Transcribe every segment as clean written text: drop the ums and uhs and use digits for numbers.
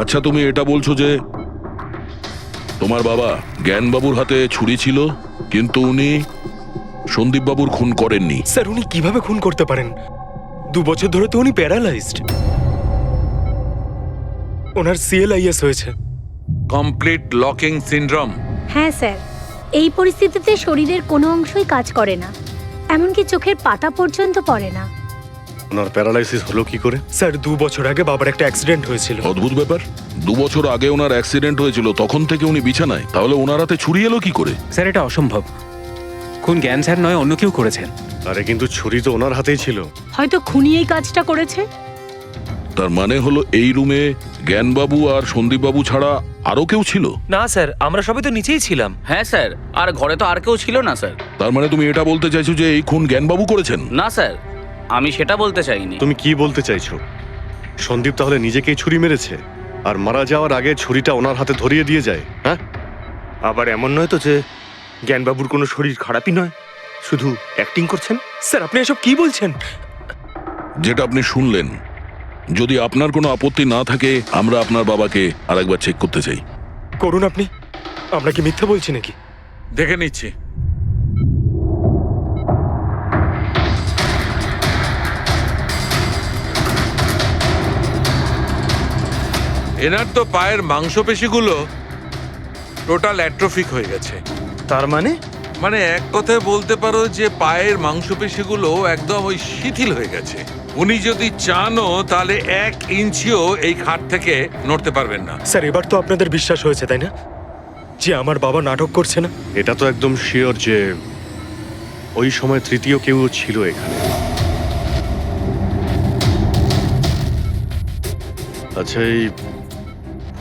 আচ্ছা, তুমি এটা বলছো যে তোমার বাবা জ্ঞানবাবুর হাতে ছুরি ছিল, কিন্তু উনি সন্দীপ বাবুর খুন করেননি। স্যার, উনি কিভাবে খুন করতে পারেন? 2 বছর ধরে তো উনি প্যারালাইজড। ওনার CLIS হয়েছে। Complete locking syndrome. হ্যাঁ স্যার, এই পরিস্থিতিতে শরীরের কোনো অংশই কাজ করে না, এমনকি চোখের পাতা পর্যন্ত পড়ে না। ওনার প্যারালাইসিস হলো কি করে? স্যার, 2 বছর আগে বাবার একটা অ্যাক্সিডেন্ট হয়েছিল। অদ্ভুত ব্যাপার, 2 বছর আগে ওনার অ্যাক্সিডেন্ট হয়েছিল, তখন থেকে উনি বিছানায়। তাহলে ওনার হাতে ছুরি এলো কি করে? স্যার, এটা অসম্ভব। খুন জ্ঞান স্যার নয়, অন্য কেউ করেছেন। আরে কিন্তু ছুরি তো ওনার হাতেই ছিল। হয়তো খুনি এই কাজটা করেছে। তার মানে হলো এই রুমে জ্ঞানবাবু আর সন্দীপবাবু ছাড়া আরো কেউ ছিল? না স্যার, আমরা সবাই তো নিচেই ছিলাম। হ্যাঁ স্যার, আর ঘরে তো আর কেউ ছিল না স্যার। তার মানে তুমি এটা বলতে চাইছো যে এই খুন জ্ঞানবাবু করেছেন? না স্যার, আমি সেটা বলতে চাইনি। তুমি কি বলতে চাইছো? সন্দীপ তাহলে নিজেকেই ছুরি মেরেছে, আর মারা যাওয়ার আগে ছুরিটা ওনার হাতে ধরিয়ে দিয়ে যায়? হ্যাঁ, আবার এমন নয় তো যে জ্ঞানবাবুর কোনো শরীর খারাপই নয়, শুধু অ্যাক্টিং করছেন। স্যার, আপনি এসব কি বলছেন? যেটা আপনি শুনলেন, যদি আপনার কোনো আপত্তি না থাকে আমরা আপনার বাবাকে আরেকবার চেক করতে চাই। করুন আপনি। আমরা কি মিথ্যা বলছি নাকি? দেখে নিচ্ছি। এনার তো পায়ের মাংসপেশিগুলো টোটাল অ্যাট্রোফিক হয়ে গেছে। তার মানে মানে এক কথায় বলতে পারো যে পায়ের মাংসপেশিগুলো একদম ওই শিথিল হয়ে গেছে। উনি যদি চানও তাহলে 1 ইঞ্চিও এই খাট থেকে নড়তে পারবেন না। স্যার, এবার তো আপনাদের বিশ্বাস হয়েছে, তাই না, যে আমার বাবা নাটক করছে না? এটা তো একদম শিওর যে ওই সময় তৃতীয় কেউ ছিল এখানে। আচ্ছা, এই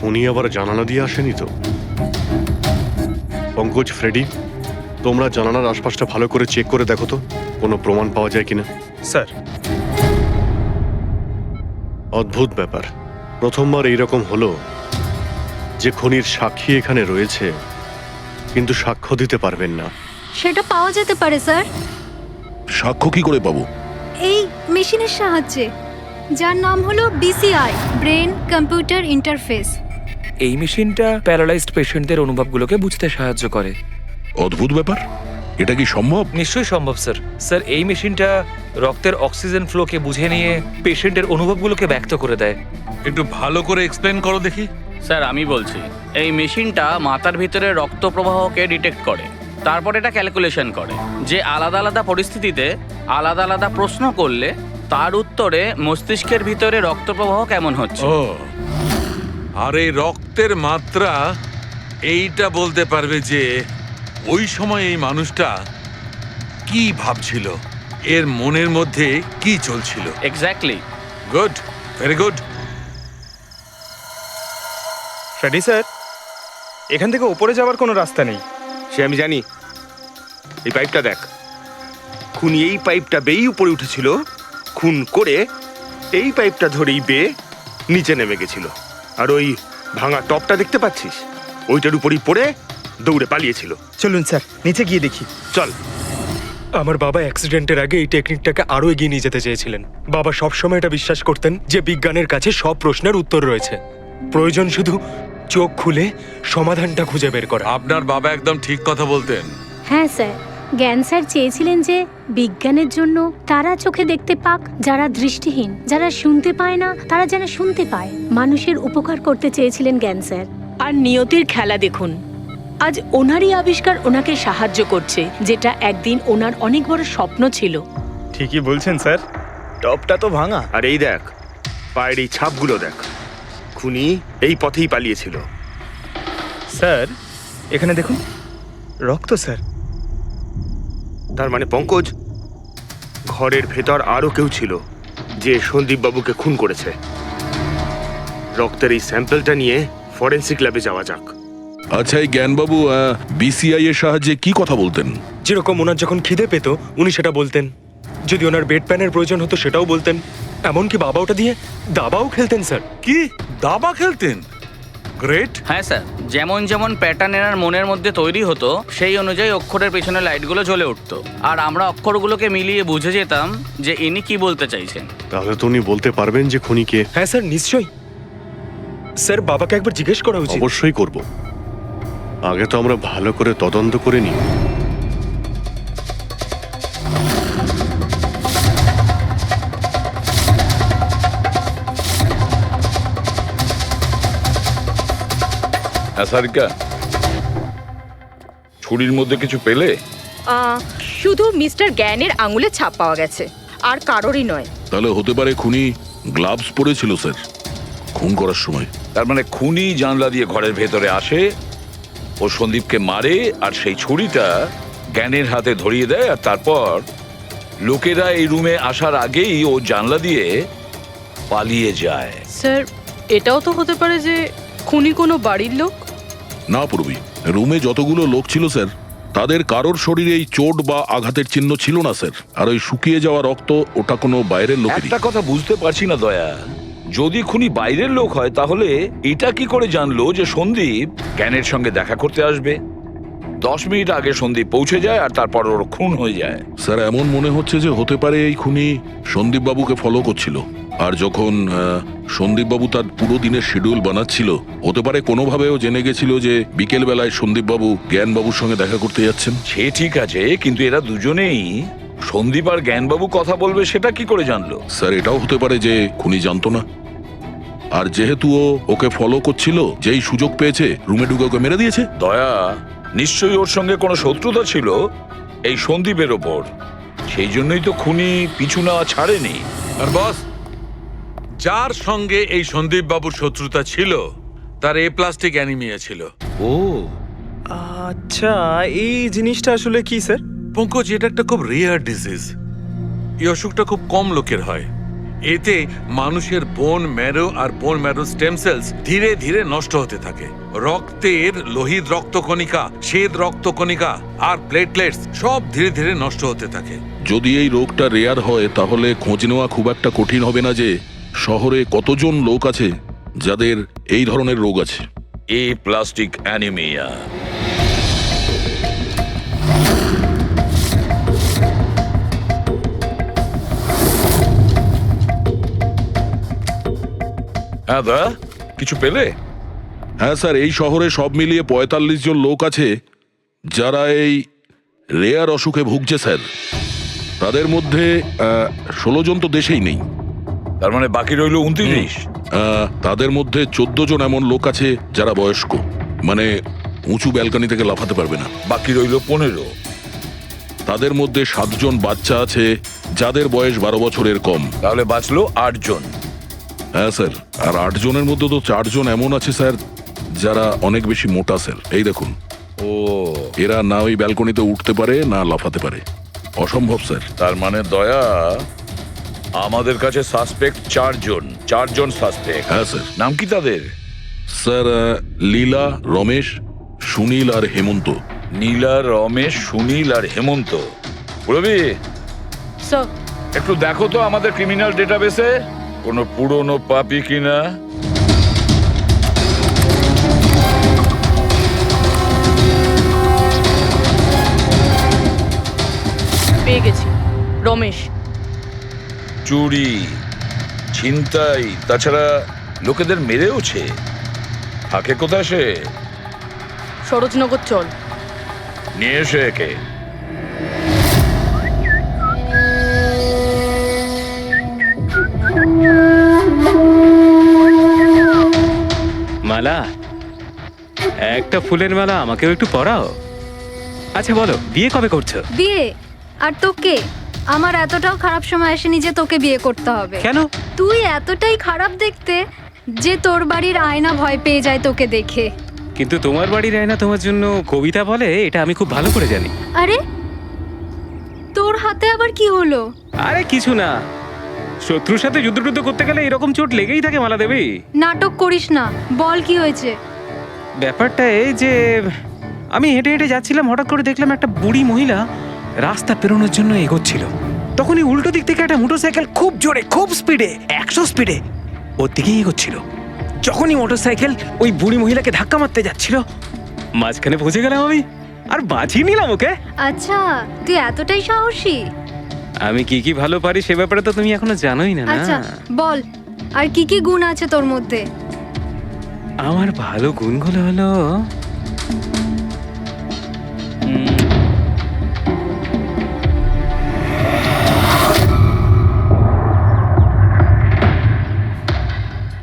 উনি আবার জানালা দিয়ে আসেনি তো? পঙ্কজ, ফ্রেডি, তোমরা জানালার আশপাশটা ভালো করে চেক করে দেখো তো কোনো প্রমাণ পাওয়া যায় কিনা। স্যার, অদ্ভুত ব্যাপার, প্রথমবার এইরকম হলো যে খুনির সাক্ষী এখানে রয়েছে কিন্তু সাক্ষ্য দিতে পারবেন না। সেটা পাওয়া যেতে পারে স্যার, সাক্ষ্য কি করে পাবো? এই মেশিনের সাহায্যে, যার নাম হলো BCI, ব্রেন কম্পিউটার ইন্টারফেস। এই মেশিনটা প্যারালাইজড পেশেন্টদের অনুভবগুলোকে বুঝতে সাহায্য করে। অদ্ভুত ব্যাপার, এটা কি সম্ভব? নিশ্চয়ই সম্ভব স্যার। স্যার, এই মেশিনটা রক্তের অক্সিজেন ফ্লোকে বুঝে নিয়ে পেশেন্টের অনুভবগুলোকে ব্যক্ত করে দেয়। একটু ভালো করে এক্সপ্লেন করো দেখি। স্যার, আমি বলছি, এই মেশিনটা মাথার ভিতরে রক্ত প্রবাহকে ডিটেক্ট করে, তারপর এটা ক্যালকুলেশন করে যে আলাদা আলাদা পরিস্থিতিতে আলাদা আলাদা প্রশ্ন করলে তার উত্তরে মস্তিষ্কের ভিতরে রক্ত প্রবাহ কেমন হচ্ছে। ও, আর এই রক্তের মাত্রা এইটা বলতে পারবে যে ওই সময় এই মানুষটা কি ভাবছিল, এর মনের মধ্যে কি চলছিল। Exactly. Good, very good. Freddy sir, এখান থেকে ওপরে যাওয়ার কোনো রাস্তা নেই। সে আমি জানি। এই পাইপটা দেখ, খুনি এই পাইপটা বেয়েই উপরে উঠেছিল, খুন করে এই পাইপটা ধরেই বেয়ে নিচে নেমে গেছিল। আর ওই ভাঙা টপটা দেখতে পাচ্ছিস, ওইটার উপরই পড়ে দৌড়ে পালিয়েছিল। চলুন স্যার, নিচে গিয়ে দেখি। চল। আমার বাবা অ্যাক্সিডেন্টের আগে এই টেকনিকটাকে আরো এগিয়ে নিয়ে যেতে চেয়েছিলেন। বাবা সবসময় এটা বিশ্বাস করতেন যে বিজ্ঞানের কাছে সব প্রশ্নের উত্তর রয়েছে, প্রয়োজন শুধু চোখ খুলে সমাধানটা খুঁজে বের করা। আপনার বাবা একদম ঠিক কথা বলতেন। হ্যাঁ স্যার, জ্ঞান স্যার চেয়েছিলেন যে বিজ্ঞানের জন্য তারা চোখে দেখতে পাক যারা দৃষ্টিহীন, যারা শুনতে পায় না তারা যেন শুনতে পায়। মানুষের উপকার করতে চেয়েছিলেন জ্ঞান স্যার। আর নিয়তির খেলা দেখুন, আজ ওনারই আবিষ্কার ওনাকে সাহায্য করছে, যেটা একদিন ওনার অনেক বড় স্বপ্ন ছিল। ঠিকই বলছেন স্যার, টপটা তো ভাঙা। আর এই দেখ, পায়ের এই ছাপগুলো দেখ, খুনি এই পথেই পালিয়েছিল। স্যার, এখানে দেখুন, রক্ত স্যার। তার মানে পঙ্কজ, ঘরের ভেতর আরো কেউ ছিল যে সন্দীপ বাবুকে খুন করেছে। রক্তের এই স্যাম্পলটা নিয়ে ফরেন্সিক ল্যাবে যাওয়া যাক। আচ্ছা, এই জ্ঞানবাবু BCI এর সাহায্যে কি কথা বলতেন? যেরকম ওনার যখন খিদে পেত উনি সেটা বলতেন, যদি ওনার বেড প্যানের প্রয়োজন হতো সেটাও বলতেন, এমনকি বাবা ওটা দিয়ে দাবাও খেলতেন স্যার। কি দাবা খেলতেন? গ্রেট। হ্যাঁ স্যার, যেমন যেমন প্যাটার্ন এনার মনের মধ্যে তৈরি হতো সেই অনুযায়ী অক্ষরের পেছনে লাইটগুলো জ্বলে উঠতো, আর আমরা অক্ষরগুলোকে মিলিয়ে বুঝে যেতাম যে ইনি কি বলতে চাইছেন। তাহলে তো উনি বলতে পারবেন যে খুনি কে। হ্যাঁ স্যার, নিশ্চয়ই। স্যার বাবাকে একবার জিজ্ঞেস করা উচিত। অবশ্যই করব। আগে তো আমরা ভালো করে তদন্ত করে নিই। সারিকা, ছুরির মধ্যে কিছু পেলে? শুধু মিস্টার জ্ঞানের আঙুলের ছাপ পাওয়া গেছে, আর কারোরই নয়। তাহলে হতে পারে খুনি গ্লাভস পরেছিল স্যার খুন করার সময়। তার মানে খুনি জানলা দিয়ে ঘরের ভেতরে আসে, ও সন্দীপকে মারে, আর সেই ছুরিটা জ্ঞানের হাতে ধরিয়ে দেয়, আর তারপর লোকেরা এই রুমে আসার আগেই ও জানলা দিয়ে পালিয়ে যায়। স্যার, এটাও তো হতে পারে যে খুনি কোনো বাড়ির লোক। না পূর্বী, রুমে যতগুলো লোক ছিল স্যার, তাদের কারোর শরীরে এই চোট বা আঘাতের চিহ্ন ছিল না স্যার। আর ওই শুকিয়ে যাওয়া রক্ত, ওটা কোনো বাইরের লোকেরই। একটা কথা বুঝতে পারছি না দয়া, যদি খুনি বাইরের লোক হয় তাহলে এটা কি করে জানলো যে সন্দীপ জ্ঞানের সঙ্গে দেখা করতে আসবে? 10 মিনিট আগে সন্দীপ পৌঁছে যায় আর তারপর ওর খুন হয়ে যায়। স্যার এমন মনে হচ্ছে যে হতে পারে এই খুনি সন্দীপ বাবুকে ফলো করছিল, আর যখন সন্দীপ বাবু তার পুরো দিনের শিডিউল বানাচ্ছিল, হতে পারে কোনোভাবেও জেনে গেছিল যে বিকেল বেলায় সন্দীপ বাবু জ্ঞান বাবুর সঙ্গে দেখা করতে যাচ্ছেন। সে ঠিক আছে, কিন্তু এরা দুজনেই সন্দীপ আর জ্ঞানবাবু কথা বলবে সেটা কি করে জানলো? স্যার এটাও হতে পারে যে খুনি জানতো না, আর যেহেতু ও ওকে ফলো করছিল, যেই সুযোগ পেয়েছে রুমে ঢুকে ওকে মেরে দিয়েছে। দয়া, নিশ্চয়ই ওর সঙ্গে কোনো শত্রুতা ছিল এই সন্দীপের ওপর, সেই জন্যই তো খুনি পিছু না ছাড়েনি। আর বস, যার সঙ্গে এই সন্দীপ বাবুর শত্রুতা ছিল তার এ প্লাস্টিক অ্যানিমিয়া ছিল। ও আচ্ছা, এই জিনিসটা আসলে কি স্যার? পঙ্কজ, এটা একটা খুব রেয়ার ডিজিজ। এই অসুখটা খুব কম লোকের হয়। এতে মানুষের বোন ম্যারো আর বোন ম্যারো স্টেম সেলস ধীরে ধীরে নষ্ট হতে থাকে। রক্তের লোহিত রক্তকণিকা, শ্বেত রক্তকণিকা আর প্লেটলেটস সব ধীরে ধীরে নষ্ট হতে থাকে। যদি এই রোগটা রেয়ার হয়, তাহলে খোঁজ নেওয়া খুব একটা কঠিন হবে না যে শহরে কতজন লোক আছে যাদের এই ধরনের রোগ আছে। এ প্লাস্টিক অ্যানিমিয়া। হ্যাঁ দা, কিছু পেলে? হ্যাঁ স্যার, এই শহরে সব মিলিয়ে 45 জন লোক আছে যারা এই রেয়ার অসুখে ভুগছে স্যার। তাদের মধ্যে 16 জন তো দেশেই নেই। তার মানে বাকি রইল 29। তাদের মধ্যে 14 জন এমন লোক আছে যারা বয়স্ক, মানে উঁচু ব্যালকনি থেকে লাফাতে পারবে না। বাকি রইল 15। তাদের মধ্যে 7 জন বাচ্চা আছে যাদের বয়স 12 বছরের কম। তাহলে বাঁচলো 8 জন। হ্যাঁ স্যার, আর 8 জনের মধ্যে তো 4 জন এমন আছে স্যার যারা অনেক বেশি মোটা স্যার। এই দেখুন, ও, এরা না ওই ব্যালকনিতে উঠতে পারে না লাফাতে পারে। অসম্ভব স্যার। তার মানে দয়া, আমাদের কাছে সাসপেক্ট 4 জন। 4 জন সাসপেক্ট। হ্যাঁ স্যার। নাম কি তাদের? স্যার লীলা, রমেশ, সুনীল আর হেমন্ত। নীলা, রমেশ, সুনীল আর হেমন্ত। রবি, স্যার, একটু দেখো তো আমাদের ক্রিমিনাল ডেটাবেসে কোনো পুরনো পাপি কিনা। পেয়ে গেছি। রমেশ। চুরি, ছিনতাই, তাছাড়া লোকেদের মেরেওছে। থাকে কোথায় সে? সরোজনগর চল। নিয়ে এসে একে। মালা, একটা ফুলের মালা আমাকেও একটু পরাও। আচ্ছা বলো, বিয়ে কবে করছো? বিয়ে? আর তোকে? আমার এতটাও খারাপ সময় আসেনি যে তোকে বিয়ে করতে হবে। কেন? তুই এতটাই খারাপ দেখতে যে তোর বাড়ির আয়না ভয় পেয়ে যায় তোকে দেখে। কিন্তু তোমার বাড়ির আয়না তোমার জন্য কবিতা বলে, এটা আমি খুব ভালো করে জানি। আরে, তোর হাতে আবার কি হলো? আরে কিছু না, শত্রুর সাথে যুদ্ধ করতে গেলে এরকম চোট লেগেই থাকে মালা দেবী। নাটক করিস না, বল কি হয়েছে? ব্যাপারটা এই যে আমি হেঁটে হেঁটে যাচ্ছিলাম, হঠাৎ করে দেখলাম একটা বুড়ি মহিলা রাস্তা পেরোনোর জন্য এগোচ্ছিল। তখনই উল্টো দিক থেকে একটা মোটরসাইকেল খুব জোরে, খুব স্পিডে, 100 স্পিডে ওর দিকেই এগোচ্ছিল। যখনই মোটরসাইকেল ওই বুড়ি মহিলাকে ধাক্কা মারতে যাচ্ছিল, মাঝখানে পৌঁছে গেলাম আমি আর বাঁচিয়ে নিলাম ওকে। আচ্ছা, তুই এতটাই সাহসী? আমি কি কি ভালো পারি সে ব্যাপারে তো তুমি এখনো জানোই না। আচ্ছা বল, আর কি কি গুণ আছে তোর মধ্যে? আমার ভালো গুণগুলো হলো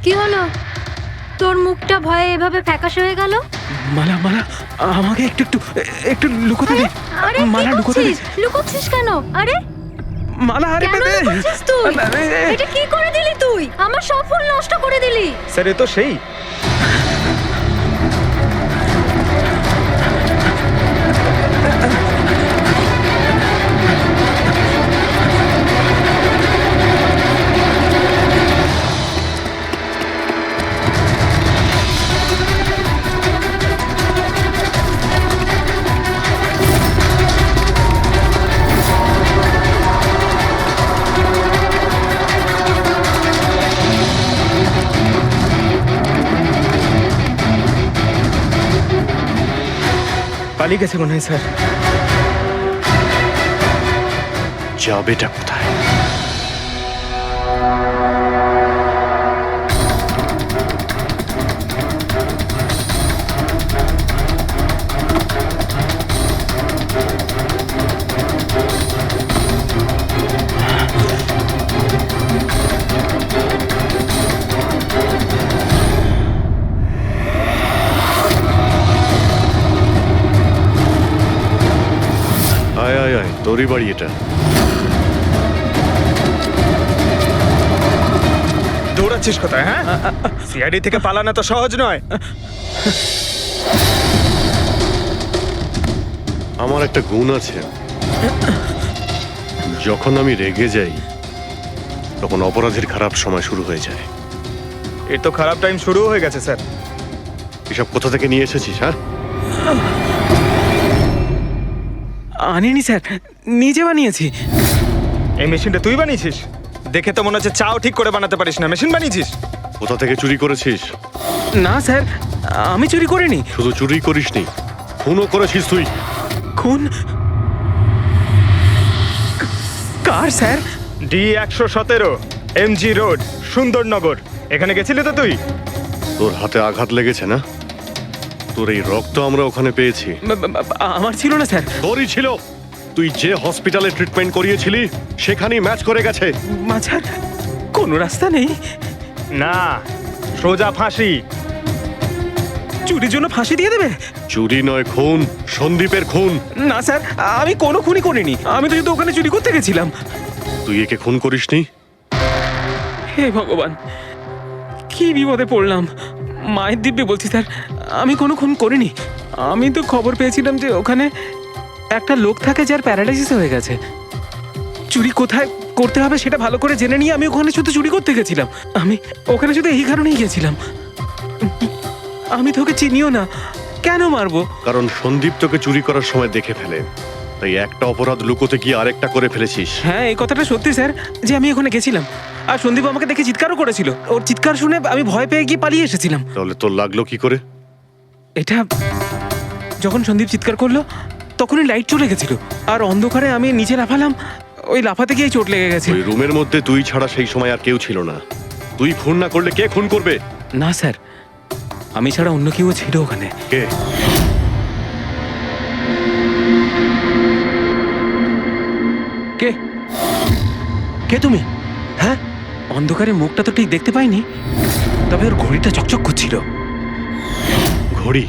কি হলো? তোর মুখটা ভয়ে এভাবে ফ্যাকাশে হয়ে গেল? মালা মালা আমাকে একটু একটু একটু লুকোতে দে। আরে কি মালা লুকোতে দে। করছিস? লুকোচ্ছিস কেন? আরে মালা আরে কেন লুকোচ্ছিস তুই? এটা কি করে দিলি তুই? আমার সব ফুল নষ্ট করে দিলি। স্যার এ তো সেই পালিয়ে গেছে মনে হয় স্যার। যাবেটা কোথায়? আয় আয় আয়, তোরই বাড়ি এটা। দৌড়াচ্ছিস কোথায়? হ্যাঁ, সিআইডি থেকে পালানো তো সহজ নয়। আমার একটা গুণ আছে, যখন আমি রেগে যাই তখন অপরাধীর খারাপ সময় শুরু হয়ে যায়। এর তো খারাপ টাইম শুরু হয়ে গেছে স্যার। এসব কোথা থেকে নিয়ে এসেছিস? হ্যাঁ, আনিনি স্যার, নিজে বানিয়েছি। এই মেশিনটা তুই বানিয়েছিস? দেখে তো মনে হচ্ছে চাও ঠিক করে বানাতে পারিস না, মেশিন বানিয়েছিস। কোথা থেকে চুরি করেছিস? না স্যার, আমি চুরি করিনি। শুধু চুরি করিসনি, খুনও করেছিস তুই। খুন? কার sir? D117 MG road, Sundarnagar. এখানে গেছিলি তো তুই? তোর হাতে আঘাত লেগেছে না? তোর এই রক্ত আমরা ওখানে পেয়েছি। আমার ছিল না স্যার। তোরই ছিল। তুই যে হসপিটালে ট্রিটমেন্ট করিয়েছিলি সেখানেই ম্যাচ করে গেছে। মাঝার কোনো রাস্তা নেই? না, সোজা ফাঁসি। চুরির জন্য ফাঁসি দিয়ে দেবে? চুরি নয়, খুন। সন্দীপের খুন। না স্যার, আমি কোনো খুনই করিনি। আমি তো শুধু ওখানে চুরি করতে গেছিলাম। তুই একে খুন করিসনি? হে ভগবান, কি বিপদে পড়লাম। মায়ের দিব্যে বলছি স্যার, আমি কোনো খুন করিনি। আমি তো খবর পেয়েছিলাম যে ওখানে একটা লোক থাকে যার প্যারালাইসিস হয়ে গেছে। চুরি কোথায় করতে হবে সেটা ভালো করে জেনে নিয়ে আমি ওখানে শুধু চুরি করতে গেছিলাম। আমি ওখানে শুধু এই কারণেই গেছিলাম। আমি তোকে চিনিও না, কেন মারবো? কারণ সন্দীপ তোকে চুরি করার সময় দেখে ফেলে, তাই একটা অপরাধ লুকোতে গিয়ে আরেকটা করে ফেলেছিস। হ্যাঁ, এই কথাটা সত্যি স্যার, যে আমি ওখানে গেছিলাম আর সন্দীপ আমাকে দেখে চিৎকারও করেছিল। ওর চিৎকার শুনে আমি ভয় পেয়ে গিয়ে পালিয়ে এসেছিলাম। তাহলে তোর লাগলো কি করে? এটা যখন সন্দীপ চিৎকার করলো তখনই লাইট চলে গেছিল আর অন্ধকারে আমি নিচে লাফালাম। ওই লাফাতে গিয়ে চোট লেগে গেছে। ওই রুমের মধ্যে তুই ছাড়া সেই সময় আর কেউ ছিল না। তুই খুন না করলে কে খুন করবে? না স্যার, আমি ছাড়া অন্য কেউ ছিল ওখানে। কে? কে? কে তুমি? হ্যাঁ, অন্ধকারে মুখটা তো ঠিক দেখতে পাইনি, তবে ওর ঘড়িটা চকচক করছিল। ঘড়ি?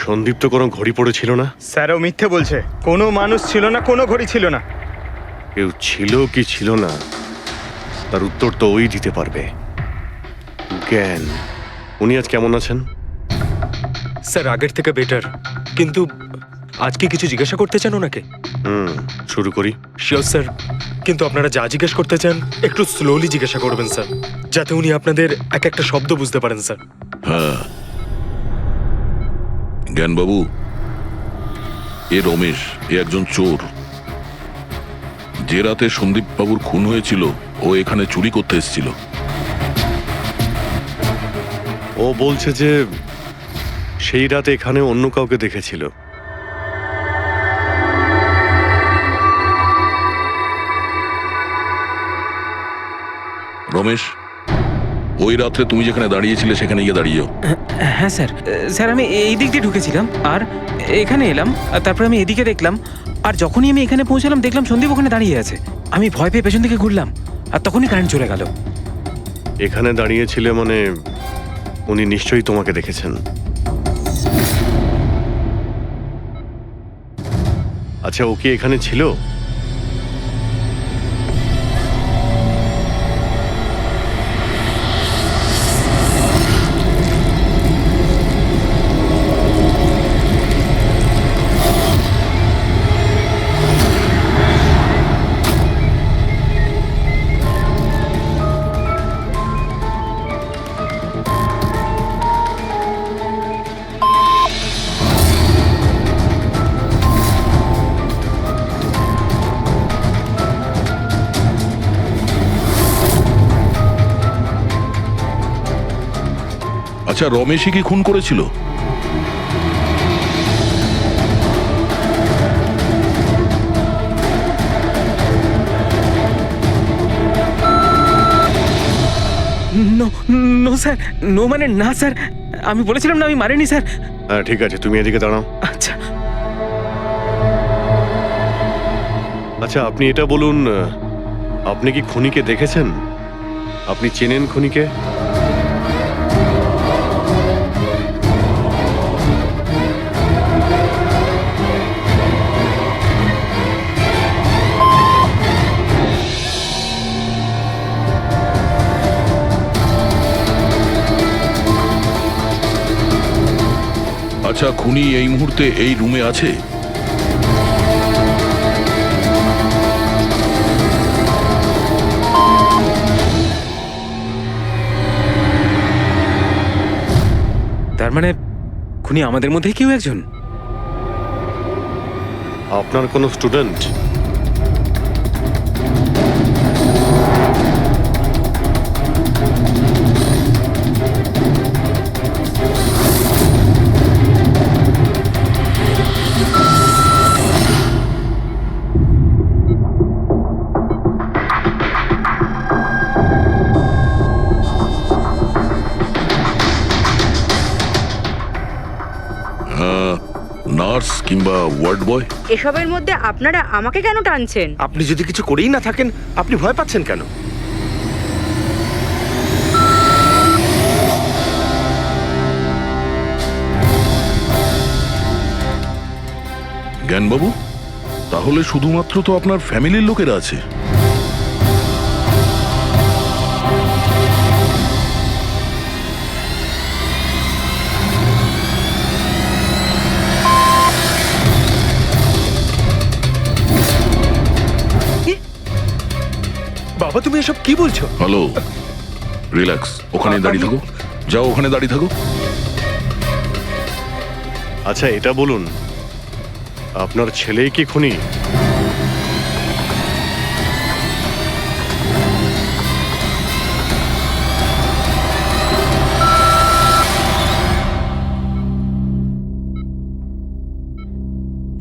সন্দীপ তো কোনো ঘড়ি পড়েছিল না। স্যারও মিথ্যে বলছে। কোনো মানুষ ছিল না, কোনো ঘড়ি ছিল না। কেউ ছিল কি ছিল না তার উত্তর তো ওই দিতে পারবে। জ্ঞান, উনি আজ কেমন আছেন? স্যার আগের থেকে বেটার, কিন্তু আজকে কিছু জিজ্ঞাসা করতে চান ওনাকে? শুরু করি। শিওর স্যার, কিন্তু আপনারা যা জিজ্ঞেস করতে চান একটু স্লোলি জিজ্ঞাসা করবেন স্যার, যাতে উনি আপনাদের এক একটা শব্দ বুঝতে পারেন স্যার। হ্যাঁ, জ্ঞানবাবু, এ রমেশ, এ একজন চোর। যে রাতে সন্দীপ বাবুর খুন হয়েছিল ও এখানে চুরি করতে এসেছিল। ও বলছে যে সেই রাতে এখানে অন্য কাউকে দেখেছিল। রমেশ, ও ওই রাত্রে তুমি যেখানে দাঁড়িয়েছিলে সেখানে গিয়ে দাঁড়িয়ে যাও। হ্যাঁ স্যার, স্যার আমি এই দিক দিয়ে ঢুকেছিলাম আর এখানে এলাম, আর তারপর আমি এদিকে দেখলাম, আর যখনই আমি এখানে পৌঁছালাম দেখলাম সন্দীপ ওখানে দাঁড়িয়ে আছে। আমি ভয় পেয়ে পেছন দিকে ঘুরলাম আর তখনই কারেন্ট চলে গেল। এখানে দাঁড়িয়েছিলে মানে উনি নিশ্চয়ই তোমাকে দেখেছেন। আচ্ছা, ও কি এখানে ছিল? আচ্ছা, রমেশই কি খুন করেছিল? নো নো স্যার, নো মানে না স্যার, আমি বলেছিলাম না আমি মারিনি স্যার। হ্যাঁ ঠিক আছে, তুমি এদিকে দাঁড়াও। আচ্ছা আচ্ছা, আপনি এটা বলুন, আপনি কি খুনিকে দেখেছেন? আপনি চেনেন খুনিকে? আচ্ছা, খুনি এই মুহূর্তে এই রুমে আছে? তার মানে খুনি আমাদের মধ্যে কেউ একজন। আপনার কোনো স্টুডেন্ট? নার্স কিংবা ওয়ার্ড বয়? এসবের মধ্যে আপনারা আমাকে কেন টানছেন? আপনি যদি কিছু করেই না থাকেন, আপনি ভয় পাচ্ছেন কেন? জ্ঞানবাবু, তাহলে শুধুমাত্র তো আপনার ফ্যামিলির লোকেরা আছে। বাবা তুমি এসব কি বলছো? হ্যালো, রিল্যাক্স, ওখানে দাঁড়িয়ে থাকো। যাও, ওখানে দাঁড়িয়ে থাকো। আচ্ছা এটা বলুন, আপনার ছেলেই কি খুনি?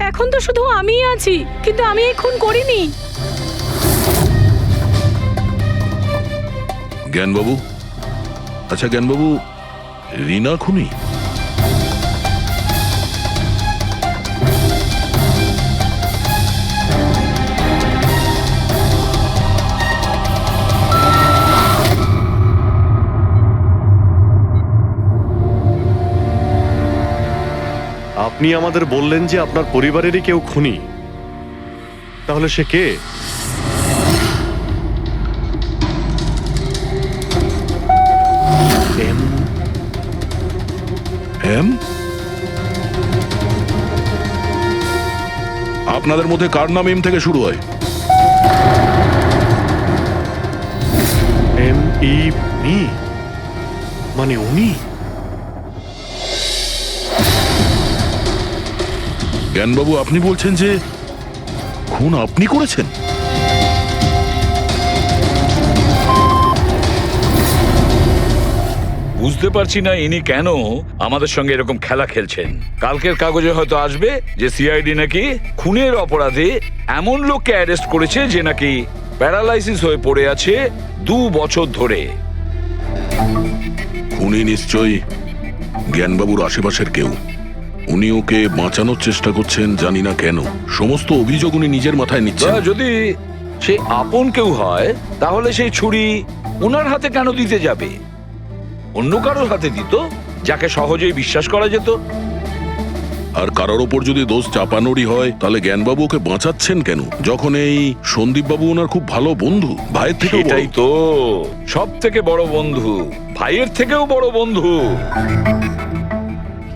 এখন তো শুধু আমিই আছি, কিন্তু আমি এই খুন করিনি। জ্ঞানবাবু, আচ্ছা জ্ঞানবাবু, রিনা খুনি? আপনি আমাদের বললেন যে আপনার পরিবারেরই কেউ খুনি, তাহলে সে কে? এম? আপনাদের মধ্যে কার নাম এম থেকে শুরু হয়? মি মানে উনি? জ্ঞানবাবু, আপনি বলছেন যে খুন আপনি করেছেন? বুঝতে পারছি না ইনি কেন আমাদের সঙ্গে এরকম খেলা খেলছেন। কালকের কাগজে হয়তো আসবে যে সিআইডি নাকি খুনের অপরাধে এমন লোককে অ্যারেস্ট করেছে যে নাকি প্যারালাইসিস হয়ে পড়ে আছে 2 বছর ধরে। খুনি নিশ্চয়ই জ্ঞানবাবুর আশেপাশের কেউ। উনি ওকে বাঁচানোর চেষ্টা করছেন, জানি না কেন। সমস্ত অভিযোগ উনি নিজের মাথায় নিচ্ছেন। বা যদি সে আপন কেউ হয় তাহলে সেই ছুরি ওনার হাতে কেন দিতে যাবে? অন্য কারোর হাতে দিত, যাকে সহজেই বিশ্বাস করা যেত। আর কারোর ওপর যদি দোষ চাপানোরই হয়, তাহলে জ্ঞানবাবু ওকে বাঁচাচ্ছেন কেন, যখন এই সন্দীপবাবু ওনার খুব ভালো বন্ধু, ভাইয়ের থেকে। এটাই তো সব থেকে বড় বন্ধু, ভাইয়ের থেকেও বড় বন্ধু।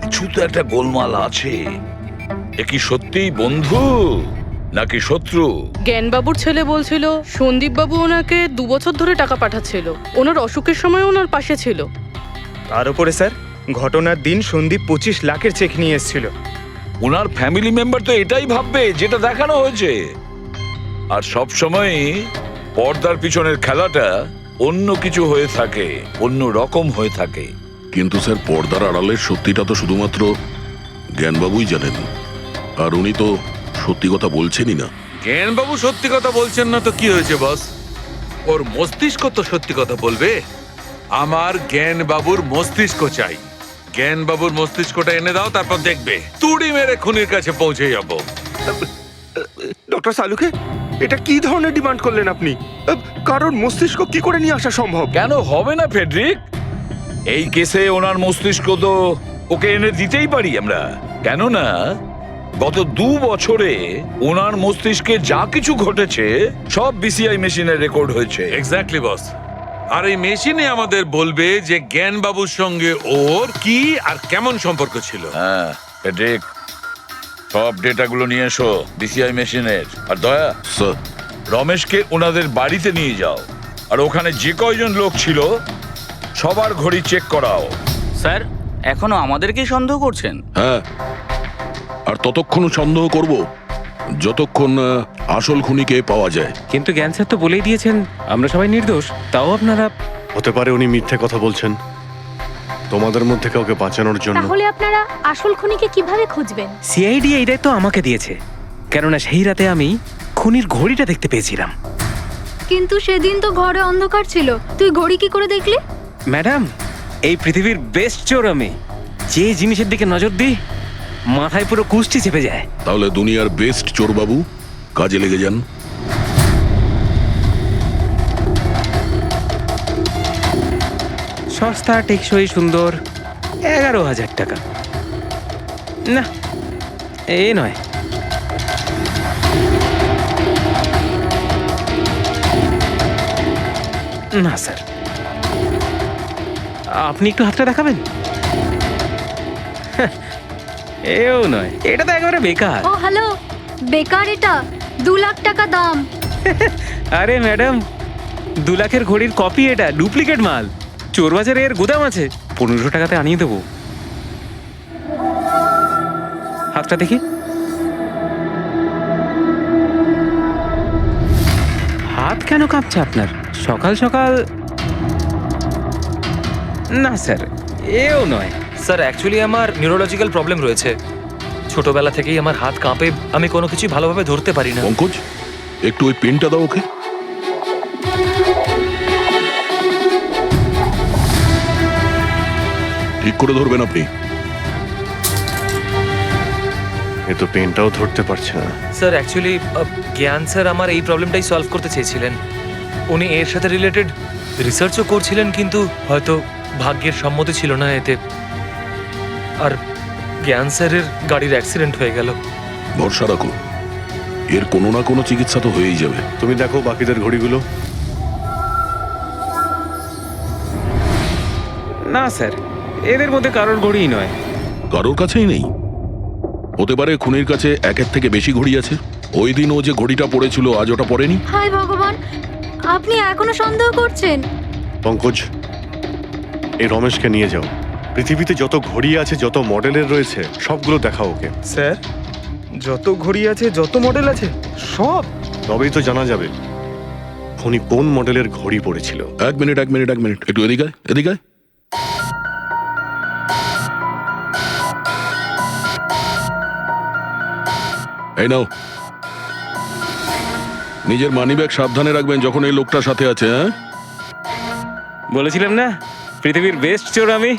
কিছু তো একটা গোলমাল আছে। এ কি সত্যিই বন্ধু নাকি শত্রু? জ্ঞানবাবুর ছেলে বলছিল সন্দীপবাবু ওনাকে 2 বছর ধরে টাকা পাঠাচ্ছিল, ওনার অসুখের সময় ওনার পাশে ছিল। তার উপরে স্যার, ঘটনার দিন সন্দীপ 25 লাখের চেক নিয়ে এসেছিল। ওনার ফ্যামিলি মেম্বার তো এটাই ভাববে যেটা দেখানো হয়েছে। আর সব সময় পর্দার পিছনের খেলাটা অন্য কিছু হয়ে থাকে, অন্য রকম হয়ে থাকে। কিন্তু স্যার, পর্দার আড়ালের সত্যিটা তো শুধুমাত্র জ্ঞানবাবুই জানেন, আর উনি তো সত্যি কথা বলছেনই না। জ্ঞানবাবু সত্যি কথা বলছেন না তো কি হয়েছে বস? ওর মস্তিষ্ক তো সত্যি কথা বলবে। আমার জ্ঞানবাবুর মস্তিষ্ক চাই। জ্ঞানবাবুর মস্তিষ্কটা এনে দাও, তারপর দেখবে তুড়ি মেরে খুনির কাছে পৌঁছে যাবো। ডক্টর সালুকে, এটা কি ধরনের ডিমান্ড করলেন আপনি? কারণ মস্তিষ্ক কি করে নিয়ে আসা সম্ভব? কেন হবে না ফেডরিক? এই কেসে ওনার মস্তিষ্ক তো ওকে এনে দিতেই পারি আমরা। কেননা গত 2 বছরে ওনার মস্তিষ্কে যা কিছু ঘটেছে সব বিসিআই মেশিনে রেকর্ড হয়েছে। এক্স্যাক্টলি বস। আর এই মেশিনে আমাদের বলবে যে জ্ঞানবাবুর সঙ্গে ওর কি আর কেমন সম্পর্ক ছিল। হ্যাঁ ফেডরিক, সব ডেটাগুলো নিয়ে এসো বিসিআই মেশিনের। আর দয়া, স্যার, রমেশকে ওনাদের বাড়িতে নিয়ে যাও, আর ওখানে যে কয়জন লোক ছিল সবার ঘড়ি চেক করাও। স্যার, এখনো আমাদেরকেই সন্দেহ করছেন? হ্যাঁ, আর ততক্ষণ সন্দেহ করব যতক্ষণ আসল খুনিকে পাওয়া যায়। কিন্তু জ্ঞান স্যার তো বলেই দিয়েছেন আমরা সবাই নির্দোষ, তাও আপনারা। হতে পারে উনি মিথ্যে কথা বলছেন তোমাদের মধ্যে কাউকে বাঁচানোর জন্য। তাহলে আপনারা আসল খুনিকে কিভাবে খুঁজবেন? সিআইডি এই দায়িত্ব আমাকে দিয়েছে, কেননা সেই রাতে আমি খুনির ঘড়িটা দেখতে পেয়েছিলাম। কিন্তু সেদিন তো ঘরে অন্ধকার ছিল, তুই ঘড়ি কি করে দেখলি? ম্যাডাম, এই পৃথিবীর বেস্ট চোর আমি। যে জিনিসের দিকে নজর দিই মাথায় পুরো কুষ্টি চেপে যায়। তাহলে দুনিয়ার বেস্ট চোরবাবু, কাজে লেগে যান। সস্তা, টেকসই, সুন্দর, 11,000 টাকা। না, এ নয়। না স্যার, আপনি একটু হাতটা দেখাবেন? এও নয়, এটা তো একেবারে বেকার। ও হ্যালো, বেকার এটা? 2 লাখ টাকা দাম। আরে ম্যাডাম, 2 লাখের ঘড়ির কপি, এটা ডুপ্লিকেট মাল। চোর বাজারে এর গুদাম আছে, 1500 টাকাতে আনিয়ে দেবো। হাতটা দেখি। হাত কেন কাঁপছে আপনার সকাল সকাল? না স্যার, এও নয়। স্যার, অ্যাকচুয়ালি আমার নিউরোলজিক্যাল প্রবলেম রয়েছে। ছোটবেলা থেকেই আমার হাত কাঁপে, আমি কোনো কিছু ভালোভাবে ধরতে পারি না। পঙ্কজ, একটু ওই পেনটা দাও ওকে। ঠিক করে ধরবেন আপনি। এ তো পেনটাও ধরতে পারছে না। স্যার, অ্যাকচুয়ালি জ্ঞান স্যার আমার এই প্রবলেমটাই সলভ করতে চেয়েছিলেন। উনি এর সাথে রিলেটেড রিসার্চও করছিলেন, কিন্তু হয়তো ভাগ্যের সম্মতি ছিল না এতে। আর জ্ঞান স্যারের গাড়ির অ্যাক্সিডেন্ট হয়ে গেল। ভরসা রাখো, এর কোনো না কোনো চিকিৎসা তো হয়েই যাবে। তুমি দেখো বাকিদের ঘড়িগুলো। না স্যার, এদের মধ্যে কারোর ঘড়িই নয়। কারোর কাছেই নেই? হতে পারে খুনির কাছে একের থেকে বেশি ঘড়ি আছে। ওই দিন ও যে ঘড়িটা পড়েছিল আজ ওটা পড়েনি। হায় ভগবান, আপনি এখনো সন্দেহ করছেন? পঙ্কজ, এই রমেশকে নিয়ে যাও। পৃথিবীতে যত ঘড়ি আছে, যত মডেলের রয়েছে, সবগুলো দেখাও ওকে। স্যার, যত ঘড়ি আছে, যত মডেল আছে, সব? তবেই তো জানা যাবে খুনি কোন মডেলের ঘড়ি পড়েছিল। এক মিনিট, একটু এদিকে আয়, এদিকে আয়। এই নাও, নিজের মানিব্যাগ সাবধানে রাখবেন যখন এই লোকটার সাথে আছে। হ্যাঁ, বলেছিলাম না পৃথিবীর বেস্ট চোর আমি।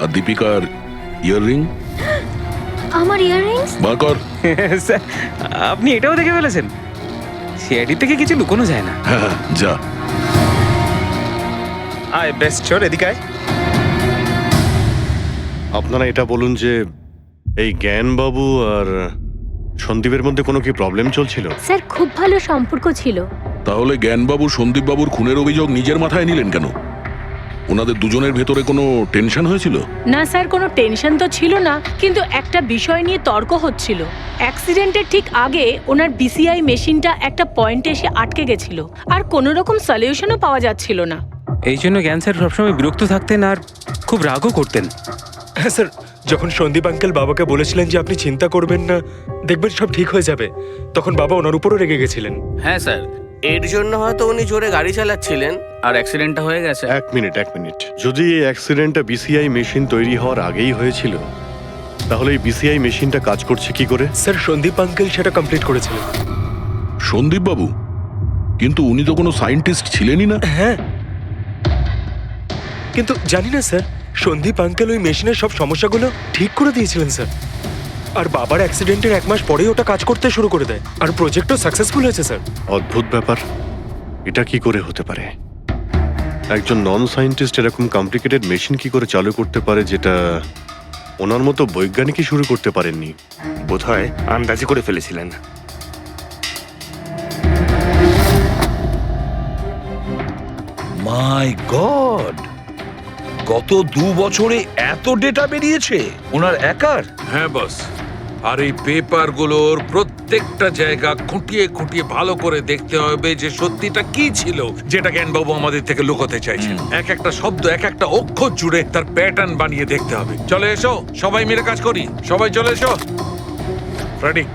আর দীপিকার ইয়াররিং আমার ইয়াররিংস? বার কর। স্যার, আপনি এটাও দেখে ফেলেছেন? সিআইডি থেকে কিছু লুকোনো যায় না। হ্যাঁ, যা। আয় বেস্ট চোর, এদিকে আয়। আপনারা এটা বলুন যে এই জ্ঞানবাবু আর সন্দীপের মধ্যে কোনো কি প্রবলেম চলছিল? স্যার খুব ভালো সম্পর্ক ছিল। তাহলে জ্ঞানবাবু সন্দীপবাবুর খুনের অভিযোগ নিজের মাথায় নিলেন কেন? ওনাদের দুজনের ভেতরে কোনো টেনশন হয়েছিল? না স্যার, কোনো টেনশন তো ছিল না, কিন্তু একটা বিষয় নিয়ে তর্ক হচ্ছিল। অ্যাক্সিডেন্টের ঠিক আগে ওনার বিসিআই মেশিনটা একটা পয়েন্টে এসে আটকে গেছিল, আর কোনো রকম সলিউশনও পাওয়া যাচ্ছিল না। এই জন্য জ্ঞান স্যার সবসময় বিরক্ত থাকতেন আর খুব রাগও করতেন। হ্যাঁ স্যার, যখন সন্দীপ আঙ্কেল বাবাকে বলেছিলেন যে আপনি চিন্তা করবেন না, দেখবেন সব ঠিক হয়ে যাবে, তখন বাবা ওনার উপরও রেগে গেছিলেন। হ্যাঁ স্যার, এর জন্য হয়তো উনি জোরে গাড়ি চালাচ্ছিলেন আর অ্যাক্সিডেন্টটা হয়ে গেছে। এক মিনিট। যদি এই অ্যাক্সিডেন্টটা বিসিআই মেশিন তৈরি হওয়ার আগেই হয়েছিল, তাহলে এই বিসিআই মেশিনটা কাজ করছে কি করে? স্যার সন্দীপ আঙ্কেল সেটা কমপ্লিট করেছিলেন। সন্দীপবাবু? কিন্তু উনি তো কোনো সায়েন্টিস্ট ছিলেনই না। হ্যাঁ, কিন্তু জানি না স্যার, সন্দীপ আঙ্কেল ওই মেশিনের সব সমস্যাগুলো ঠিক করে দিয়েছিলেন স্যার। আর বাবার অ্যাক্সিডেন্টের 1 মাস পরেই ওটা কাজ করতে শুরু করে দেয়, আর প্রজেক্টও সাকসেসফুল হয়েছে স্যার। অদ্ভুত ব্যাপার, এটা কি করে হতে পারে? একজন নন সায়েন্টিস্ট এরকম কমপ্লিকেটেড মেশিন কি করে চালু করতে পারে, যেটা ওনার মতো বৈজ্ঞানিকই শুরু করতে পারেননি? বোধহয় আন্দাজে করে ফেলেছিলেন। মাই গড, গত 2 বছরে এত ডেটা বেরিয়েছে ওনার একার? হ্যাঁ বস, আর এই পেপারগুলোর প্রত্যেকটা জায়গা খুঁটিয়ে খুঁটিয়ে ভালো করে দেখতে হবে যে সত্যিটা কি ছিল, যেটা জ্ঞানবাবু আমাদের থেকে লুকোতে চাইছেন। এক একটা শব্দ, এক একটা অক্ষর জুড়ে তার প্যাটার্ন বানিয়ে দেখতে হবে। চলে এসো, সবাই মিলে কাজ করি। সবাই চলে এসো। রেডি?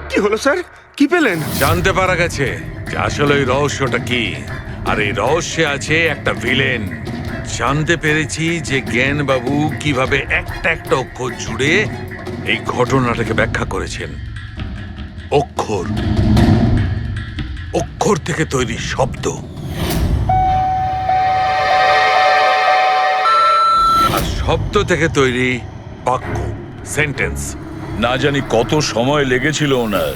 কি হলো স্যার, কি পেলেন? জানতে পারা গেছে যে আসলে ওই রহস্যটা কি, আর এই রহস্যে আছে একটা ভিলেন। জানতে পেরেছি যে জ্ঞানবাবু কিভাবে একটা একটা অক্ষর জুড়ে এই ঘটনাটাকে ব্যাখ্যা করেছেন। অক্ষর, অক্ষর থেকে তৈরি শব্দ, আর শব্দ থেকে তৈরি বাক্য, সেন্টেন্স। না জানি কত সময় লেগেছিল ওনার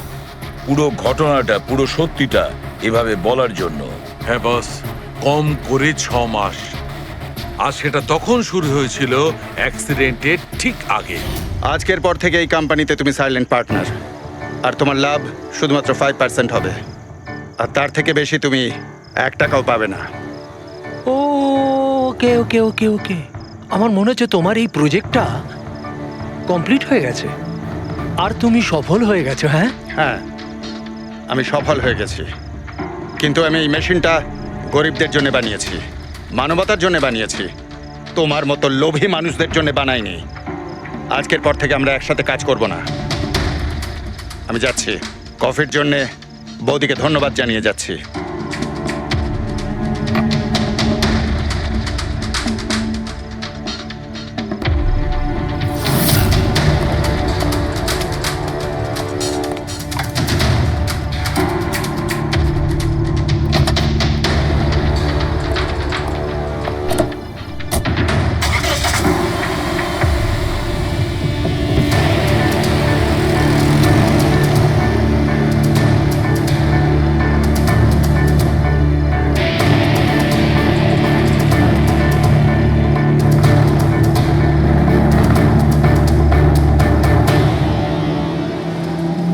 পুরো ঘটনাটা, পুরো সত্যিটা এভাবে বলার জন্য। হ্যাঁ বস, কম করে 6 মাস। আর সেটা তখন শুরু হয়েছিল অ্যাক্সিডেন্টের ঠিক আগে। আজকের পর থেকে এই কোম্পানিতে তুমি সাইলেন্ট পার্টনার, আর তোমার লাভ শুধুমাত্র 5% হবে, আর তার থেকে বেশি তুমি 1 টাকাও পাবে না। ওকে ওকে ওকে ওকে আমার মনে হচ্ছে তোমার এই প্রজেক্টটা কমপ্লিট হয়ে গেছে আর তুমি সফল হয়ে গেছো। হ্যাঁ হ্যাঁ, আমি সফল হয়ে গেছি, কিন্তু আমি এই মেশিনটা গরিবদের জন্য বানিয়েছি, মানবতার জন্য বানিয়েছি, তোমার মতো লোভী মানুষদের জন্য বানাইনি। আজকের পর থেকে আমরা একসাথে কাজ করব না। আমি যাচ্ছি, কফির জন্যে বৌদিকে ধন্যবাদ জানিয়ে যাচ্ছি।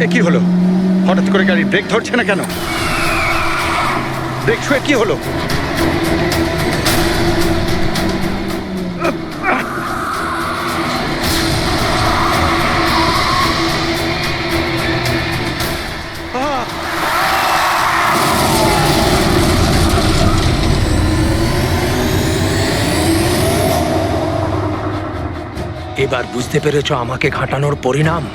এ কি হলো? হঠাৎ করে গাড়ি ব্রেক ধরছে না কেন? ব্রেক ছুঁয়ে কি হলো? এবার বুঝতে পেরেছো আমাকে ঘাঁটানোর পরিণাম?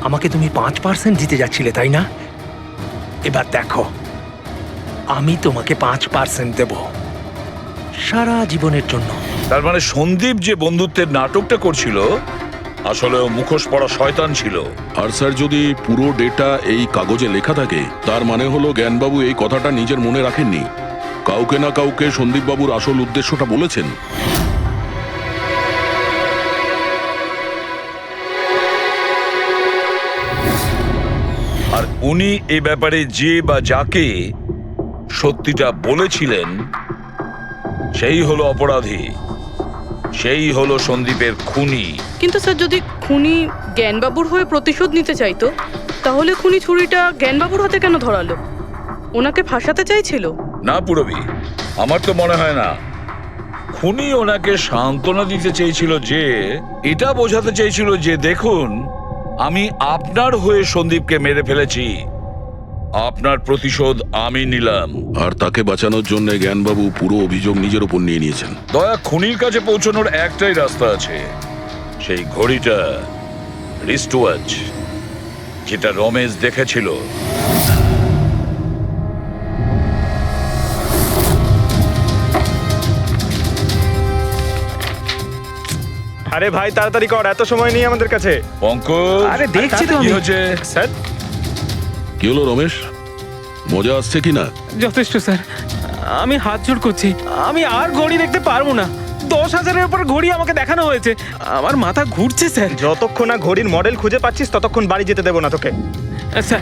আমাকে তুমি 5% দিতে যাচ্ছিলে তাই না? এবার দেখো, আমি তোমাকে 5% দেব সারা জীবনের জন্য। তার মানে সন্দীপ যে বন্ধুত্বের নাটকটা করছিল আসলে ও মুখোশ পরা শয়তান ছিল। আর স্যার, যদি পুরো ডেটা এই কাগজে লেখা থাকে তার মানে হলো জ্ঞানবাবু এই কথাটা নিজের মনে রাখেননি, কাউকে না কাউকে সন্দীপবাবুর আসল উদ্দেশ্যটা বলেছেন। আর উনি এ ব্যাপারে যে বা যাকে সত্যিটা বলেছিলেন সেই হলো অপরাধী, সেই হলো সন্দীপের খুনি। কিন্তু স্যার, যদি খুনি জ্ঞানবাবুর হয়ে প্রতিশোধ নিতে চাইতো, তাহলে খুনি ছুরিটা জ্ঞানবাবুর হাতে কেন ধরালো? ওনাকে ফাঁসাতে চাইছিল? না পুরবী, আমার তো মনে হয় না। খুনি ওনাকে সান্ত্বনা দিতে চেয়েছিল, যে এটা বোঝাতে চেয়েছিল যে দেখুন, আমি আপনার হয়ে সন্দীপকে মেরে ফেলেছি, আপনার প্রতিশোধ আমি নিলাম। আর তাকে বাঁচানোর জন্য জ্ঞানবাবু পুরো অভিযোগ নিজের উপর নিয়ে নিয়েছেন। দয়া, খুনির কাছে পৌঁছানোর একটাই রাস্তা আছে, সেই ঘড়িটা, রিস্ট ওয়াচ, যেটা রমেশ দেখেছিল। আরে ভাই তাড়াতাড়ি কর, এত সময় নেই আমাদের কাছে। পঙ্কজ, আরে দেখছি তো কি আমি। হয়েছে? স্যার, কি হলো রমেশ, মজা আসছে কিনা? যথেষ্ট স্যার, আমি হাত জোড় করছি, আমি আর ঘড়ি দেখতে পারবো না। 10,000-এর উপর ঘড়ি আমাকে দেখানো হয়েছে, আমার মাথা ঘুরছে স্যার। যতক্ষণ না ঘড়ির মডেল খুঁজে পাচ্ছিস ততক্ষণ বাড়ি যেতে দেবো না তোকে। স্যার,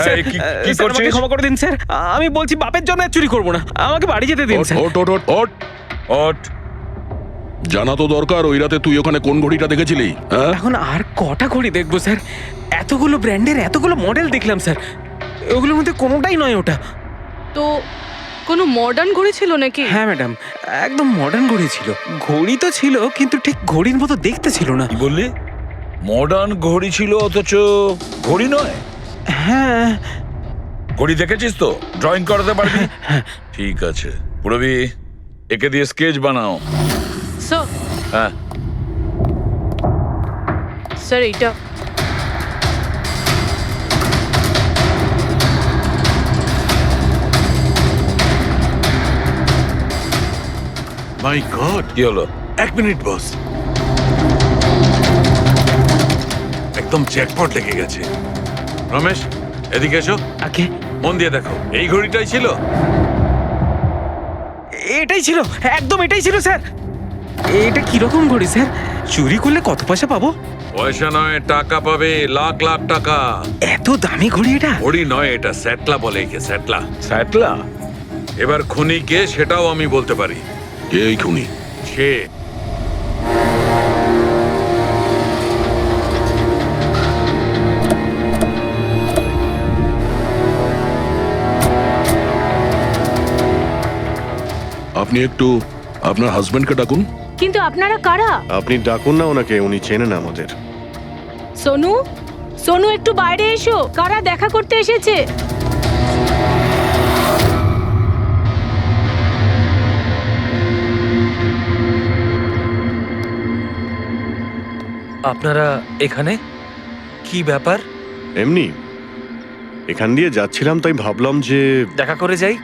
স্যার, এই, কি স্যার, আমাকে করছিস? ক্ষমা করে দিন স্যার, আমি বলছি বাপের জন্য আর চুরি করবো না, আমাকে বাড়ি যেতে দিন স্যার। ওট ওট ওট ওট ওঠ। জানা তো দরকার, ওই রাতে তুই ওখানে কোন ঘড়িটা দেখেছিলি? হ্যাঁ, এখন আর কটা ঘড়ি দেখবো স্যার? এতগুলো ব্র্যান্ডের এতগুলো মডেল দেখলাম স্যার, ওগুলোর মধ্যে কোনোটাই নয় ওটা। তো কোনো মডার্ন ঘড়ি ছিল নাকি? হ্যাঁ ম্যাডাম, একদম মডার্ন ঘড়ি ছিল। ঘড়ি তো ছিল কিন্তু ঠিক ঘড়ির মতো দেখতে ছিল না। কি বললি? মডার্ন ঘড়ি ছিল অথচ ঘড়ি নয়? হ্যাঁ। ঘড়ি দেখেছিস তো? ড্রয়িং করাতে পারবি? ঠিক আছে পুরবী, একে দিয়ে স্কেচ বানাও। স্যার, হ্যাঁ, স্যার এইটা। মাই গড, কি হলো? 1 মিনিট বস, একদম জ্যাকপট লেগে গেছে। রমেশ, এদিকে এসো। ওকে। মন দিয়ে দেখো, এই ঘড়িটাই ছিল। এটাই ছিল, একদম এটাই ছিল স্যার। এটা কিরকম ঘড়ি স্যার? চুরি করলে কত পয়সা পাবো? পয়সা নয়, টাকা পাবে, লাখ লাখ টাকা। এত দামি ঘড়ি এটা? ঘড়ি নয়, এটা স্যাটলা বলে একে, স্যাটলা। স্যাটলা? এবার খুনি কে সেটাও আমি বলতে পারি। কে এই খুনি? সে আপনি একটু আপনার হাজবেন্ডকে ডাকুন। কিন্তু আপনারা কারা? আপনি ডাকুন না ওনাকে, উনি চেনেন আমাদের। সোনু, সোনু একটু বাইরে এসো, কারা দেখা করতে এসেছে? আপনারা এখানে কি ব্যাপার? এমনি এখান দিয়ে যাচ্ছিলাম, তাই ভাবলাম যে দেখা করে যাই।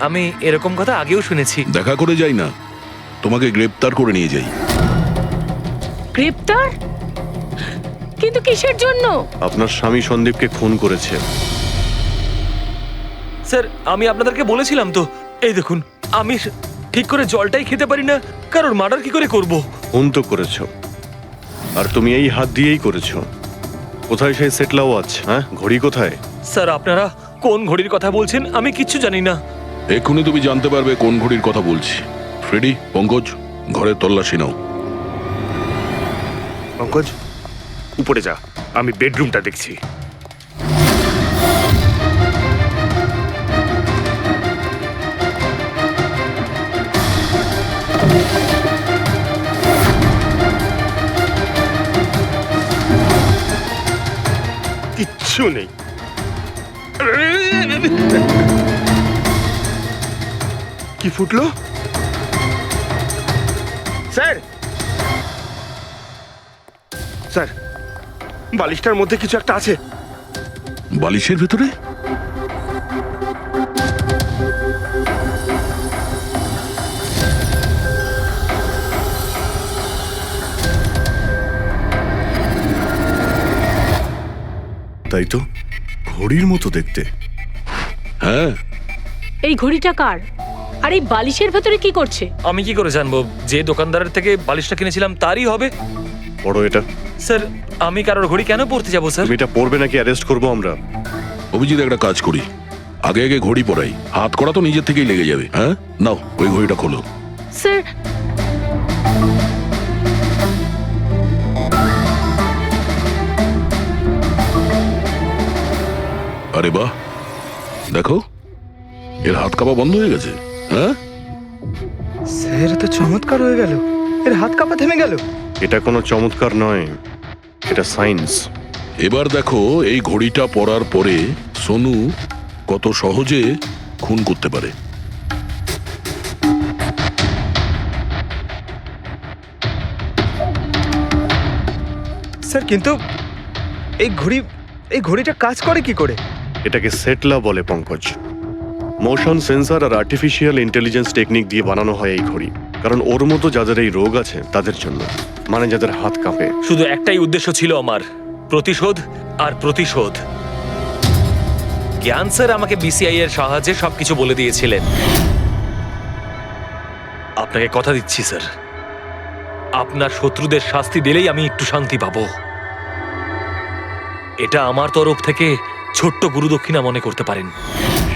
আমি এরকম কথা আগেও শুনেছি। দেখা করে যাই না, তোমাকে গ্রেপ্তার করে নিয়ে যাই। গ্রেপ্তার? কিন্তু কিসের জন্য? আপনার স্বামী সন্দীপকে খুন করেছে। স্যার, আমি আপনাদেরকে বলেছিলাম তো, এই দেখুন, আমি ঠিক করে জলটাই খেতে পারি না, কারোর মার্ডার কি করে করব? খুন তো করেছো, আর তুমি এই হাত দিয়েই করেছো। কোথায় সেই সেটলা ওয়াচ? হ্যাঁ, ঘড়ি কোথায়? স্যার, আপনারা কোন ঘড়ির কথা বলছেন আমি কিচ্ছু জানি না। এক্ষুনি তুমি জানতে পারবে কোন ঘড়ির কথা বলছি। ফ্রেডি, পঙ্কজ, ঘরের তল্লাশি নাও। পঙ্কজ, উপরে যা, আমি বেডরুমটা দেখছি। কিচ্ছু নেই। কি ফুটলো? স্যার, স্যার, বালিশটার মধ্যে কিছু একটা আছে। বালিশের ভেতরে? তাই তো, ঘড়ির মতো দেখতে। হ্যাঁ, এই ঘড়িটা কার? আর এই বালিশের ভেতরে কি করছে? আমি কি করে জানবো? যে দোকানদারের থেকে বালিশটা কিনেছিলাম তারই হবে। পড়ো এটা। স্যার, আমি কারোর ঘড়ি কেন পড়তে যাবো স্যার? তুমি এটা পড়বে নাকি অ্যারেস্ট করবো আমরা? অভিজিৎ একটা কাজ করি, আগে আগে ঘড়ি পরাই, হাত করা তো নিজের থেকেই লেগে যাবে। হ্যাঁ, নাও ওই ঘড়িটা খোলো। স্যার, আরে বাহ, দেখো এর হাত কাঁপা বন্ধ হয়ে গেছে। হ্যাঁ, স্যার তো চমৎকার হয়ে গেল, এর হাত কাঁপা থেমে গেল। এটা কোনো চমৎকার নয়, এটা সায়েন্স। এবার দেখো এই ঘড়িটা পরার পরে সোনু কত সহজে খুন করতে পারে। স্যার কিন্তু এই ঘড়িটা কাজ করে কি করে? এটাকে সেটলা বলে পঙ্কজ। মোশন সেন্সর আর আর্টিফিশিয়াল ইন্টেলিজেন্স টেকনিক দিয়ে বানানো হয় এই ঘড়ি, কারণ ওর মতো যাদের এই রোগ আছে তাদের জন্য, মানে যাদের হাত কাঁপে। শুধু একটাই উদ্দেশ্য ছিল আমার, প্রতিশোধ আর প্রতিশোধ। জ্ঞান স্যার আমাকে বিসিআই এর সাহায্যে সবকিছু বলে দিয়েছিলেন। আপনাকে কথা দিচ্ছি স্যার, আপনার শত্রুদের শাস্তি দিলেই আমি একটু শান্তি পাবো। এটা আমার তরফ থেকে ছোট্ট গুরুদক্ষিণা মনে করতে পারেন।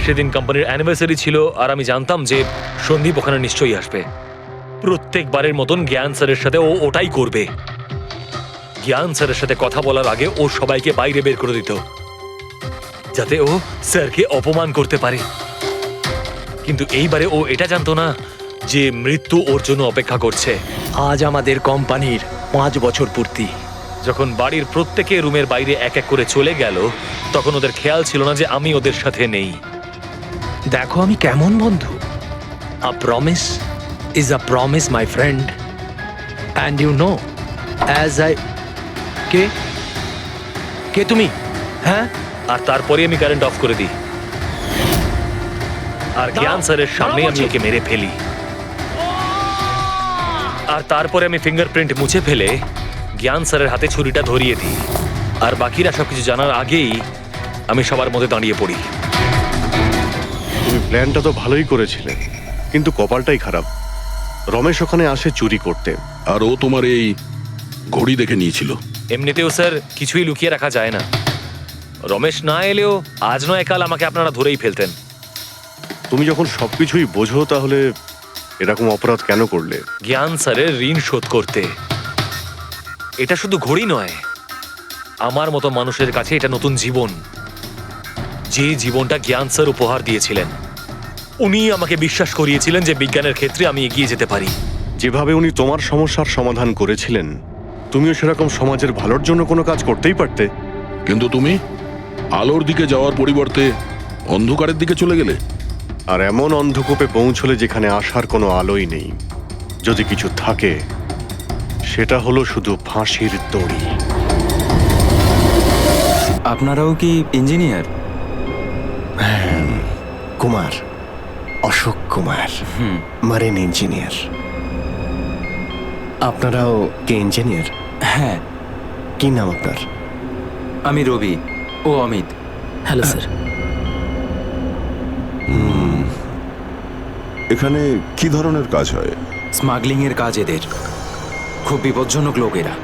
সেদিন কোম্পানির অ্যানিভার্সারি ছিল আর আমি জানতাম যে সন্দীপ ওখানে নিশ্চয়ই আসবে। প্রত্যেকবারের মতন জ্ঞান স্যারের সাথে ও ওটাই করবে। জ্ঞান স্যারের সাথে কথা বলার আগে ও সবাইকে বাইরে বের করে দিত, যাতে ও স্যারকে অপমান করতে পারে। কিন্তু এইবারে ও এটা জানতো না যে মৃত্যু ওর জন্য অপেক্ষা করছে। আজ আমাদের কোম্পানির 5 বছর পূর্তি। যখন বাড়ির প্রত্যেকে রুমের বাইরে এক এক করে চলে গেল, তখন ওদের খেয়াল ছিল না যে আমি ওদের সাথে নেই। দেখো আমি কেমন বন্ধু। A promise is a promise my friend, and you know as I কে কে তুমি? হ্যাঁ, আর তারপরে আমি কারেন্ট অফ করে দিই আর জ্ঞান স্যারের সামনে আমি ওকে মেরে ফেলি। আর তারপরে আমি ফিঙ্গারপ্রিন্ট মুছে ফেলে জ্ঞান স্যারের হাতে ছুরিটা ধরিয়ে দিই। আর বাকিরা সবকিছু জানার আগেই আমি সবার মধ্যে দাঁড়িয়ে পড়ি। তুমি প্ল্যানটা তো ভালোই করেছিলে, কিন্তু কপালটাই খারাপ। রমেশ ওখানে আসে চুরি করতে, আর ও তোমার এই ঘড়ি দেখে নিয়েছিল। এমনিতেও স্যার কিছুই লুকিয়ে রাখা যায় না। রমেশ না এলেও আজ নয় কাল আমাকে আপনারা ধরেই ফেলতেন। তুমি যখন সবকিছুই বোঝো তাহলে এরকম অপরাধ কেন করলে? জ্ঞান স্যারের ঋণ শোধ করতে। এটা শুধু ঘড়ি নয়, আমার মতো মানুষের কাছে এটা নতুন জীবন, যে জীবনটা জ্ঞান স্যার উপহার দিয়েছিলেন। উনি আমাকে বিশ্বাস করিয়েছিলেন যে বিজ্ঞানের ক্ষেত্রে আমি এগিয়ে যেতে পারি। যেভাবে উনি তোমার সমস্যার সমাধান করেছিলেন, তুমিও সেরকম সমাজের ভালোর জন্য কোনো কাজ করতেই পারতে। কিন্তু তুমি আলোর দিকে যাওয়ার পরিবর্তে অন্ধকারের দিকে চলে গেলে। আর এমন অন্ধকূপে পৌঁছলে যেখানে আসার কোনো আলোই নেই। যদি কিছু থাকে সেটা হলো শুধু ফাঁসির দড়ি। আপনারাও কি engineer? Kumar, Ashok Kumar, marine engineer. আপনারাও কি ইঞ্জিনিয়ার? হ্যাঁ। কি নাম আপনার? আমি রবি, ও অমিত। Hello sir. এখানে কি ধরনের কাজ হয়? স্মাগলিং এর কাজ এদের। খুব বিপজ্জনক লোক এরা।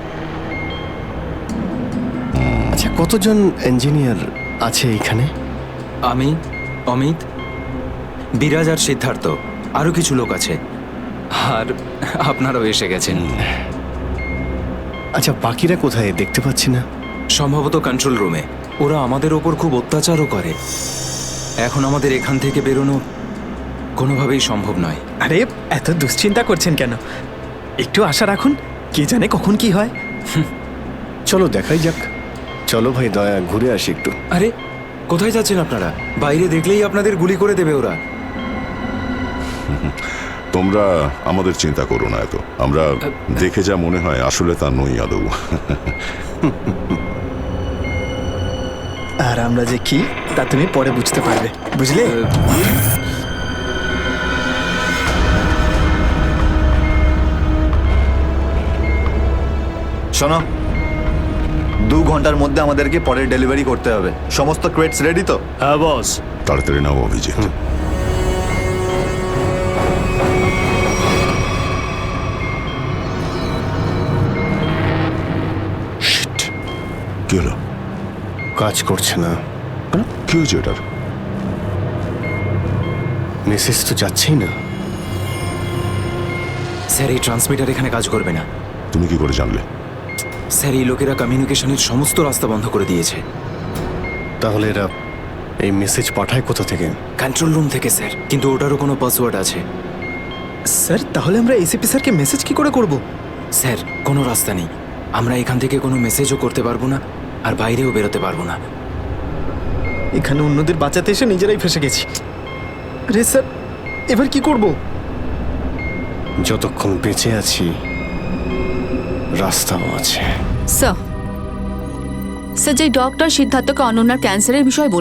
আচ্ছা, কতজন ইঞ্জিনিয়ার আছে এখানে? আমি, অমিত, বিরাজ আর সিদ্ধার্থ, আরো কিছু লোক আছে। আর আপনারাও এসে গেছেন। আচ্ছা, বাকিরা কোথায় দেখতে পাচ্ছি না? সম্ভবত কন্ট্রোল রুমে। ওরা আমাদের ওপর খুব অত্যাচারও করে। এখন আমাদের এখান থেকে বেরোনো কোনোভাবেই সম্ভব নয়। আরে এত দুশ্চিন্তা করছেন কেন? একটু আশা রাখুন, কে জানে কখন কি হয়। চলো দেখাই যাক। চলো ভাই, দয়া ঘুরে আসি একটু। আরে কোথায় যাচ্ছেন আপনারা? বাইরে দেখলেই আপনাদের গুলি করে দেবে ওরা। তোমরা আমাদের চিন্তা করো না এত। আমরা দেখে যা মনে হয় আসলে তা নই আদৌ। আর আমরা যে কি তা তুমি পরে বুঝতে পারবে, বুঝলে? শোনো, 2 ঘন্টার মধ্যে আমাদেরকে পরের ডেলিভারি করতে হবে। সমস্ত ক্রেটস রেডি তো? হ্যাঁ বস। তাড়াতাড়ি নাও অভিজিৎ। কি হলো? কাজ করছে না। কি হয়েছে এটার? মেসেজ তো যাচ্ছেই না। স্যার এই ট্রান্সমিটার এখানে কাজ করবে না। তুমি কি করে জানলে? স্যার এই লোকেরা কমিউনিকেশনের সমস্ত রাস্তা বন্ধ করে দিয়েছে। তাহলে এরা এই মেসেজ পাঠায় কোথা থেকে? কন্ট্রোল রুম থেকে স্যার, কিন্তু ওটারও কোনো পাসওয়ার্ড আছে। স্যার তাহলে আমরা এসিপি স্যারকে মেসেজ কি করে করব? স্যার কোনো রাস্তা নেই। আমরা এখান থেকে কোনো মেসেজও করতে পারবো না, আর বাইরেও বেরোতে পারবো না। এখানে অন্যদের বাঁচাতে এসে নিজেরাই ফেসে গেছি। আরে স্যার এবার কি করব? যতক্ষণ বেঁচে আছি রাস্তাও আছে। স্যার যে ডক্টর সিদ্ধার্থকে অনন্যার ক্যান্সারের বিষয়ে বলে